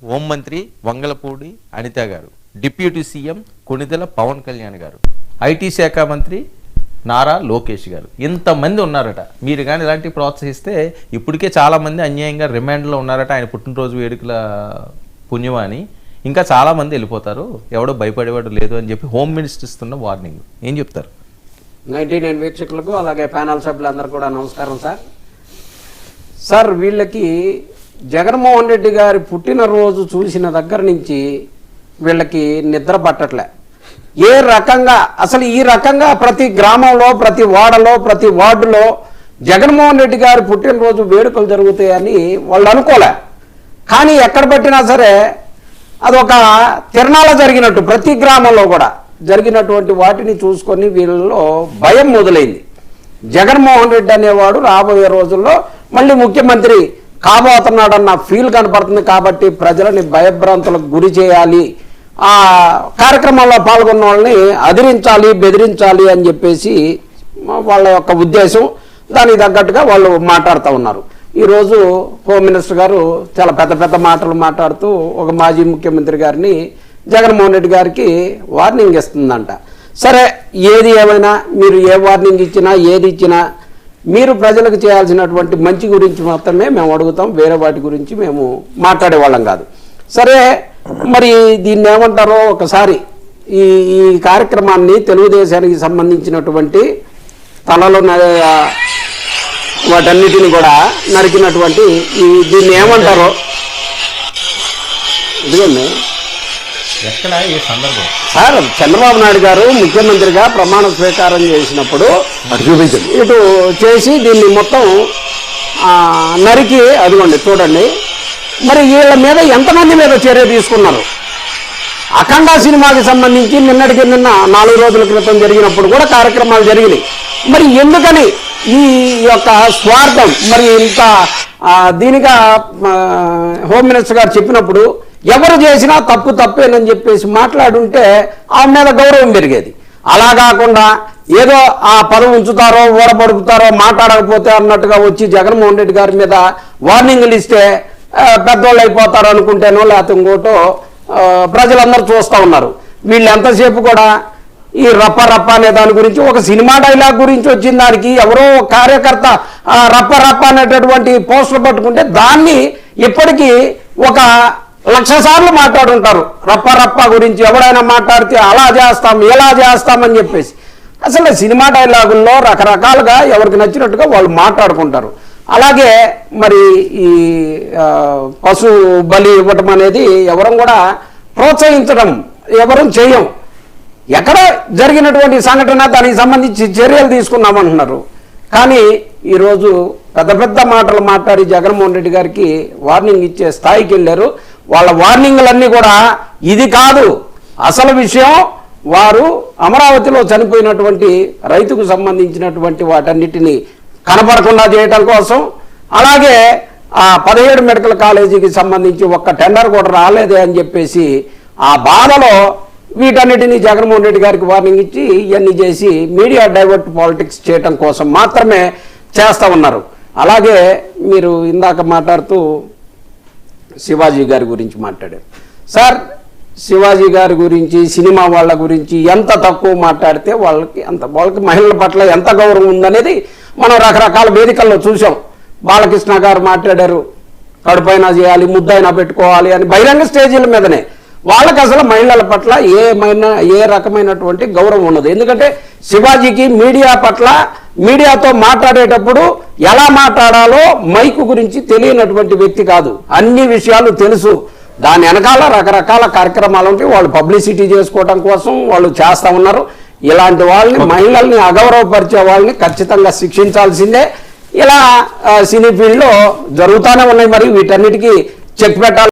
హోంమంత్రి వంగలపూడి అనిత గారు, deputy CM Konidela Pawan Kalyan గారు, ఐటీ శాఖ మంత్రి నారా లోకేష్ గారు, ఇంతమంది ఉన్నారట. మీరు కానీ ఇలాంటివి ప్రోత్సహిస్తే ఇప్పటికే చాలామంది అన్యాయంగా రిమాండ్లో ఉన్నారట. ఆయన పుట్టినరోజు వేడుకల పుణ్యమాని ఇంకా చాలామంది వెళ్ళిపోతారు, ఎవడో భయపడేవాడు లేదు అని చెప్పి హోమ్ మినిస్టర్ ఇస్తున్న వార్నింగ్ ఏం చెప్తారు? 99 వీక్షకులకు అలాగే ప్యానల్ సభ్యులందరూ కూడా నమస్కారం సార్. వీళ్ళకి జగన్మోహన్ రెడ్డి గారి పుట్టినరోజు చూసిన దగ్గర నుంచి వీళ్ళకి నిద్ర పట్టట్లే. ఏ రకంగా అసలు ఈ రకంగా ప్రతి గ్రామంలో, ప్రతి వాడలో, ప్రతి వార్డులో జగన్మోహన్ రెడ్డి గారి పుట్టినరోజు వేడుకలు జరుగుతాయని వాళ్ళు అనుకోలే. కానీ ఎక్కడ పట్టినా సరే అదొక తిరణాల జరిగినట్టు ప్రతి గ్రామంలో కూడా జరిగినటువంటి వాటిని చూసుకొని వీళ్ళలో భయం మొదలైంది. జగన్మోహన్ రెడ్డి అనేవాడు రాబోయే రోజుల్లో మళ్ళీ ముఖ్యమంత్రి కాబోతున్నాడన్న ఫీల్ కనపడుతుంది. కాబట్టి ప్రజలని భయభ్రాంతులకు గురి చేయాలి, ఆ కార్యక్రమంలో పాల్గొన్న వాళ్ళని అదిరించాలి, బెదిరించాలి అని చెప్పేసి వాళ్ళ యొక్క ఉద్దేశం. దానికి తగ్గట్టుగా వాళ్ళు మాట్లాడుతూ ఉన్నారు. ఈరోజు హోమ్ మినిస్టర్ గారు చాలా పెద్ద పెద్ద మాటలు మాట్లాడుతూ ఒక మాజీ ముఖ్యమంత్రి గారిని జగన్మోహన్ రెడ్డి గారికి వార్నింగ్ ఇస్తుందంట. సరే, ఏది ఏమైనా మీరు ఏ వార్నింగ్ ఇచ్చినా ఏది ఇచ్చినా మీరు ప్రజలకు చేయాల్సినటువంటి మంచి గురించి మాత్రమే మేము అడుగుతాం, వేరే వాటి గురించి మేము మాట్లాడేవాళ్ళం కాదు. సరే, మరి దీన్ని ఏమంటారో ఒకసారి ఈ కార్యక్రమాన్ని తెలుగుదేశానికి సంబంధించినటువంటి తలలో వాటన్నిటిని కూడా నరికినటువంటి దీన్ని ఏమంటారో ఇదిగోండి సార్. చంద్రబాబు నాయుడు గారు ముఖ్యమంత్రిగా ప్రమాణ స్వీకారం చేసినప్పుడు ఇటు చేసి దీన్ని మొత్తం నరికి అదిగోండి చూడండి. మరి వీళ్ళ మీద ఎంతమంది మీద చర్య తీసుకున్నారు? అఖండ సినిమాకి సంబంధించి నిన్న 4 రోజుల క్రితం జరిగినప్పుడు కూడా కార్యక్రమాలు జరిగినాయి. మరి ఎందుకని ఈ యొక్క స్వార్థం? మరి ఇంత దీనిగా హోమ్ మినిస్టర్ గారు చెప్పినప్పుడు ఎవరు చేసినా తప్పేనని చెప్పేసి మాట్లాడుంటే ఆ మీద గౌరవం పెరిగేది. అలా కాకుండా ఏదో ఆ పదవి ఉంచుతారో ఊడబడుకుతారో మాట్లాడకపోతే అన్నట్టుగా వచ్చి జగన్మోహన్ రెడ్డి గారి మీద వార్నింగ్లు ఇస్తే పెద్దోళ్ళు అయిపోతారు అనుకుంటేనో లేకపోతే ఇంకోటో ప్రజలందరూ చూస్తూ ఉన్నారు. వీళ్ళు ఎంతసేపు కూడా ఈ రప్ప అనే దాని గురించి ఒక సినిమా డైలాగ్ గురించి వచ్చిన దానికి ఎవరో కార్యకర్త రప్ప అనేటటువంటి పోస్టులు పట్టుకుంటే దాన్ని ఇప్పటికీ ఒక 1,00,000 సార్లు మాట్లాడుంటారు. రప్ప గురించి ఎవరైనా మాట్లాడితే అలా చేస్తాం ఎలా చేస్తామని చెప్పేసి. అసలు సినిమా డైలాగుల్లో రకరకాలుగా ఎవరికి నచ్చినట్టుగా వాళ్ళు మాట్లాడుకుంటారు. అలాగే మరి ఈ పశు బలి ఇవ్వటం అనేది ఎవరం కూడా ప్రోత్సహించడం ఎవరం చేయం. ఎక్కడ జరిగినటువంటి సంఘటన దానికి సంబంధించి చర్యలు తీసుకున్నామంటున్నారు. కానీ ఈరోజు పెద్ద మాటలు మాట్లాడి జగన్మోహన్ రెడ్డి గారికి వార్నింగ్ ఇచ్చే స్థాయికి వెళ్ళారు. వాళ్ళ వార్నింగ్లన్నీ కూడా ఇది కాదు, అసలు విషయం వారు అమరావతిలో చనిపోయినటువంటి రైతుకు సంబంధించినటువంటి వాటన్నిటిని కనపడకుండా చేయటం కోసం, అలాగే ఆ 17 మెడికల్ కాలేజీకి సంబంధించి ఒక్క టెండర్ కూడా రాలేదే అని చెప్పేసి ఆ బాధలో వీటన్నిటినీ జగన్మోహన్ రెడ్డి గారికి వార్నింగ్ ఇచ్చి ఇవన్నీ చేసి మీడియా డైవర్ట్ పాలిటిక్స్ చేయటం కోసం మాత్రమే చేస్తూ ఉన్నారు. అలాగే మీరు ఇందాక మాట్లాడుతూ శివాజీ గారి గురించి మాట్లాడారు సార్. శివాజీ గారి గురించి, సినిమా వాళ్ళ గురించి ఎంత తక్కువ మాట్లాడితే వాళ్ళకి మహిళల పట్ల ఎంత గౌరవం ఉందనేది మనం రకరకాల వేదికల్లో చూసాం. బాలకృష్ణ గారు మాట్లాడారు, కడుపైనా చేయాలి, ముద్దైనా పెట్టుకోవాలి అని బహిరంగ స్టేజీల మీదనే. వాళ్ళకి అసలు మహిళల పట్ల ఏ రకమైనటువంటి గౌరవం ఉన్నది. ఎందుకంటే శివాజీకి మీడియా పట్ల, మీడియాతో మాట్లాడేటప్పుడు ఎలా మాట్లాడాలో మైకు గురించి తెలియనటువంటి వ్యక్తి కాదు. అన్ని విషయాలు తెలుసు. దాని వెనకాల రకరకాల కార్యక్రమాలు ఉంటాయి. వాళ్ళు పబ్లిసిటీ చేసుకోవడం కోసం వాళ్ళు చేస్తూ ఉన్నారు. ఇలాంటి వాళ్ళని, మహిళల్ని అగౌరవపరిచే వాళ్ళని ఖచ్చితంగా శిక్షించాల్సిందే. ఇలా సినీ ఫీల్డ్లో జరుగుతూనే ఉన్నాయి. మరి వీటన్నిటికీ చెక్ పెట్టాలి.